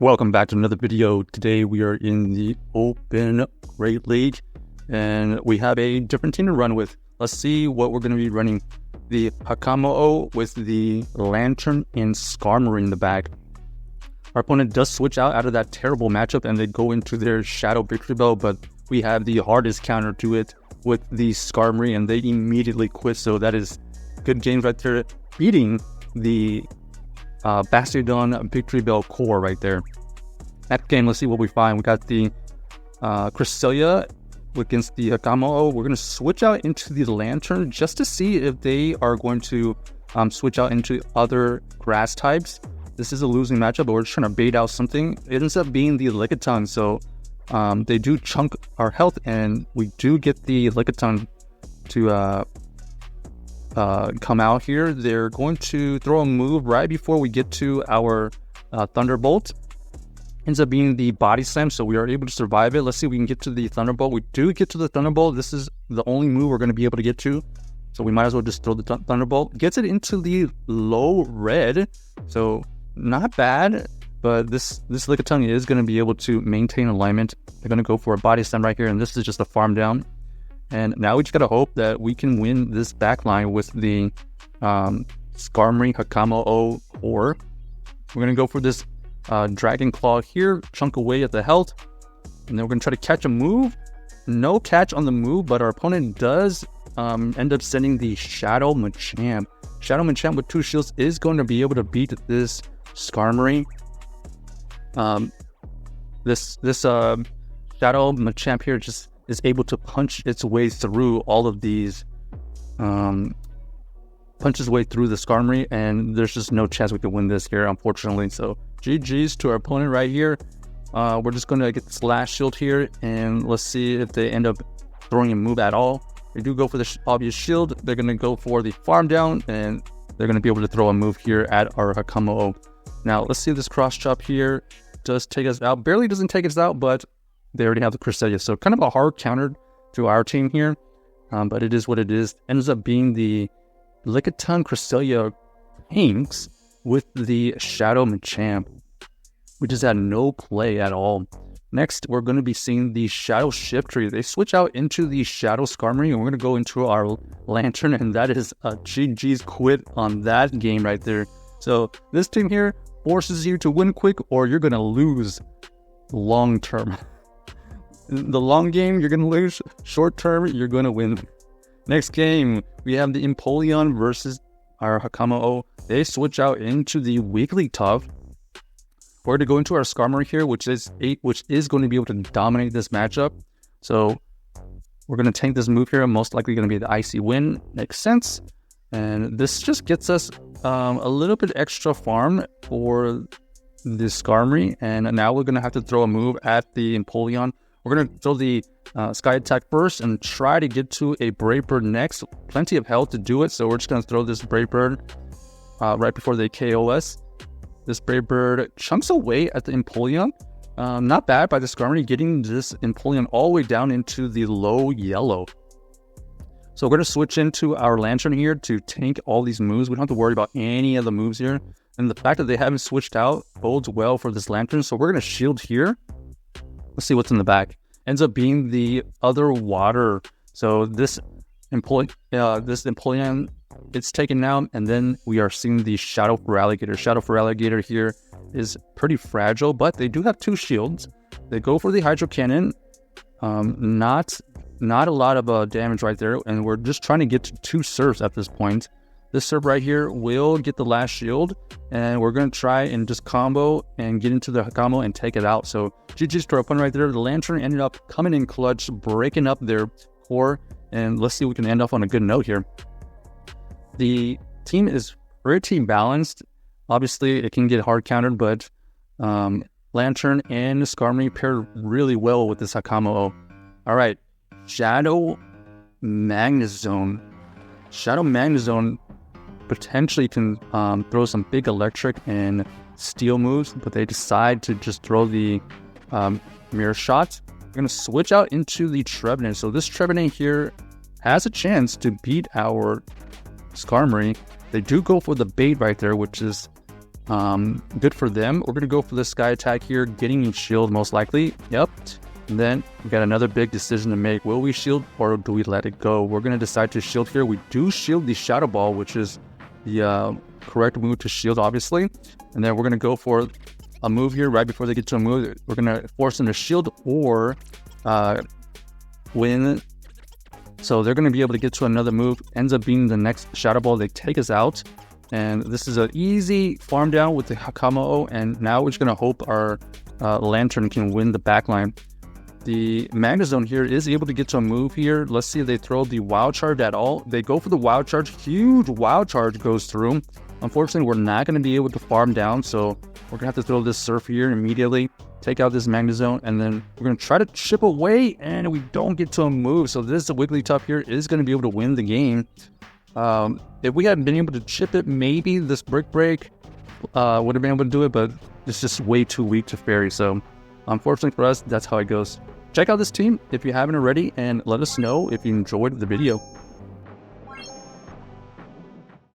Welcome back to another video. Today we are in the Open Great League and we have a different team to run with. Let's see what we're going to be running. The Hakamo-o with the Lanturn and Skarmory in the back. Our opponent does switch out of that terrible matchup and they go into their Shadow Victory Bell, but we have the hardest counter to it with the Skarmory and they immediately quit. So that is good games right there, beating the Bastiodon Victory Bell core right there. Next game, let's see what we find. We got the Cresselia against the Hakamo-o. We're going to switch out into the Lanturn just to see if they are going to switch out into other grass types. This is a losing matchup, but we're just trying to bait out something. It ends up being the Lickitung, so they do chunk our health, and we do get the Lickitung to come out here. They're going to throw a move right before we get to our Thunderbolt. Ends up being the Body Slam, so we are able to survive it. Let's see if we can get to the Thunderbolt. We do get to the Thunderbolt. This is the only move we're going to be able to get to, so we might as well just throw the Thunderbolt. Gets it into the low red, so not bad, but this Lickitung is going to be able to maintain alignment. They're going to go for a Body Slam right here, and this is just a farm down. And now we just got to hope that we can win this backline with the Skarmory Hakamo-o core. We're going to go for this Dragon Claw here, chunk away at the health, and then we're going to try to catch a move. No catch on the move, but our opponent does end up sending the Shadow Machamp. Shadow Machamp with 2 shields is going to be able to beat this Skarmory. This Shadow Machamp here just is able to punch its way through all of these, punches way through the Skarmory, and there's just no chance we can win this here, unfortunately. So GG's to our opponent right here. We're just going to get this last shield here, and let's see if they end up throwing a move at all. They do go for the obvious shield. They're going to go for the farm down, and they're going to be able to throw a move here at our Hakamo-o. Now, let's see if this cross chop here does take us out. Barely doesn't take us out, but they already have the Cresselia, so kind of a hard counter to our team here, but it is what it is. Ends up being the Lickitung Cresselia Pinks with the Shadow Machamp. We just had no play at all. Next, we're going to be seeing the Shadow Shiftry. They switch out into the Shadow Skarmory, and we're going to go into our Lanturn, and that is a GG's quit on that game right there. So this team here forces you to win quick, or you're going to lose long term. The long game, you're going to lose. Short term, you're going to win. Next game, we have the Empoleon versus our Hakamo-o. They switch out into the Wigglytuff. We're going to go into our Skarmory here, which is going to be able to dominate this matchup. So we're going to tank this move here. Most likely going to be the Icy Wind. Makes sense. And this just gets us a little bit extra farm for the Skarmory. And now we're going to have to throw a move at the Empoleon. We're going to throw the Sky Attack first and try to get to a Brave Bird next. Plenty of health to do it, so we're just going to throw this Brave Bird right before they KO us. This Brave Bird chunks away at the Empoleon. Not bad by the Skarmory, getting this Empoleon all the way down into the low yellow. So we're going to switch into our Lanturn here to tank all these moves. We don't have to worry about any of the moves here. And the fact that they haven't switched out bodes well for this Lanturn. So we're going to shield here. Let's see what's in the back. Ends up being the other water. So this Empoleon, it's taken out, and then we are seeing the Shadow Feraligatr. Shadow Feraligatr here is pretty fragile, but they do have 2 shields. They go for the Hydro Cannon. Not a lot of damage right there, and we're just trying to get to 2 Surfs at this point. This Surf right here will get the last shield, and we're going to try and just combo and get into the Hakamo and take it out. So GG's to our opponent right there. The Lanturn ended up coming in clutch, breaking up their core, and let's see if we can end off on a good note here. The team is pretty balanced. Obviously, it can get hard countered, but Lanturn and Skarmory pair really well with this Hakamo-o. All right, Shadow Magnezone. Shadow Magnezone potentially can throw some big electric and steel moves, but they decide to just throw the Mirror Shot. We're going to switch out into the Trevenant. So this Trevenant here has a chance to beat our Skarmory. They do go for the bait right there, which is Good for them. We're going to go for the Sky Attack here, getting a shield most likely. Yep. And then we got another big decision to make. Will we shield or do we let it go? We're going to decide to shield here. We do shield the Shadow Ball, which is the correct move to shield, obviously. And then we're going to go for a move here right before they get to a move. We're going to force them to shield or win. So they're going to be able to get to another move. Ends up being the next Shadow Ball. They take us out. And this is an easy farm down with the Hakamo-o. And now we're just going to hope our Lanturn can win the backline. The Magnezone here is able to get to a move here. Let's see if they throw the Wild Charge at all. They go for the Wild Charge. Huge Wild Charge goes through. Unfortunately, we're not going to be able to farm down, so we're going to have to throw this Surf here immediately, take out this Magnezone, and then we're going to try to chip away, and we don't get to a move. So this Wigglytuff here is going to be able to win the game. If we hadn't been able to chip it, maybe this Brick Break would have been able to do it, but it's just way too weak to Fairy. So unfortunately for us, that's how it goes. Check out this team if you haven't already, and let us know if you enjoyed the video.